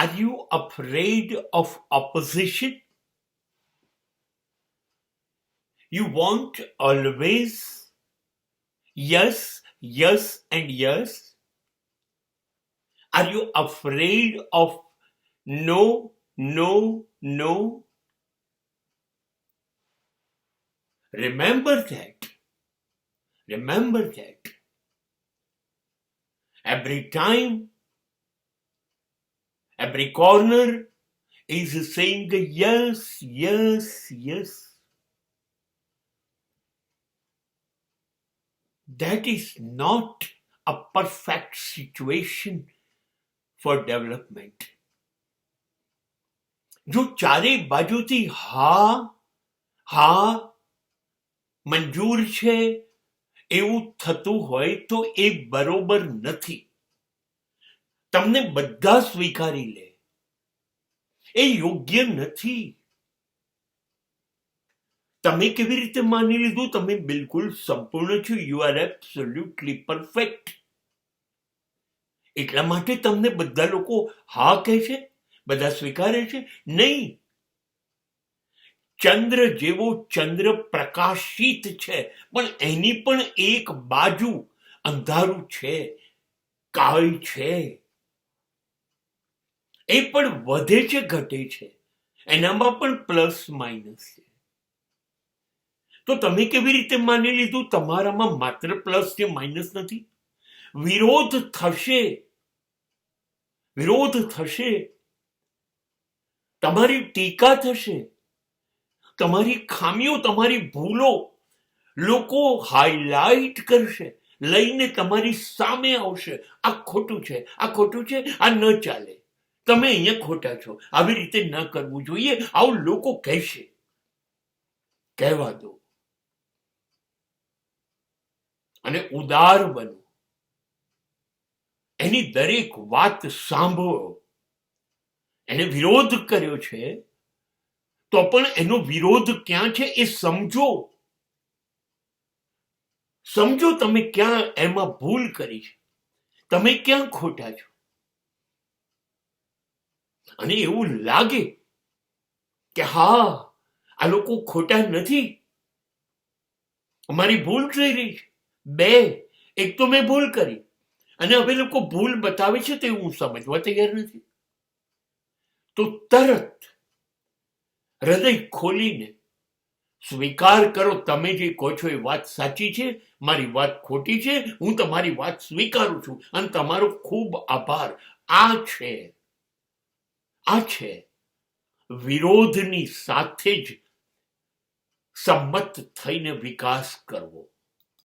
Are you afraid of opposition? You want always yes, yes, and yes? Are you afraid of no, no, no? Remember that. Remember that. Every time, every corner is saying yes, yes, yes. That is not a perfect situation for development. જો ચારે બાજુથી હા હા મંજૂર છે એવું થતું હોય તો એ બરોબર નથી. તમને બધા સ્વીકારી લે એ યોગ્ય નથી. તમે કેવી રીતે માની લીધું તમે બિલકુલ સંપૂર્ણ છો? You are absolutely perfect. એટલા માટે તમને બધા લોકો હા કહે છે, બધા સ્વીકારે છે? નહીં. ચંદ્ર જેવો ચંદ્ર પ્રકાશિત છે, પણ એની પણ એક બાજુ અંધારું છે, કાળી છે. એ પણ વધે છે, ઘટે છે, એનામાં પણ પ્લસ માઇનસ છે. તો તમે કેવી રીતે માની લીધું તમારામાં માત્ર પ્લસ છે, માઇનસ નથી? વિરોધ થશે, વિરોધ થશે, તમારી ટીકા થશે, તમારી ખામીઓ, તમારી ભૂલો લોકો હાઇલાઇટ કરશે, લઈને તમારી સામે આવશે. આ ખોટું છે, આ ખોટું છે, આ ન ચાલે, તમે અહીંયા ખોટા છો, આવી રીતે ન કરવું જોઈએ, આવું લોકો કહેશે. કહેવા દો અને ઉદાર બનો. એની દરેક વાત સાંભળો. એને વિરોધ કર્યો છે તો પણ એનો વિરોધ ક્યાં છે એ સમજો. સમજો તમે ક્યાં એમાં ભૂલ કરી છે, તમે ક્યાં ખોટા છો. અને એવું લાગે કે હા આ લોકો ખોટા નથી, અમારી ભૂલ થઈ રહી છે. બે, એક તો મેં ભૂલ કરી અને હવે લોકો ભૂલ બતાવે છે તે હું સમજવા તૈયાર નથી. તો તરત હૃદય ખોલીને સ્વીકાર કરો. તમે જે કહો છો એ વાત સાચી છે, મારી વાત ખોટી છે, હું તમારી વાત સ્વીકારું છું અને તમારો ખૂબ આભાર. આ છે વિરોધની સાથે જ સંમત થઈને વિકાસ કરવો.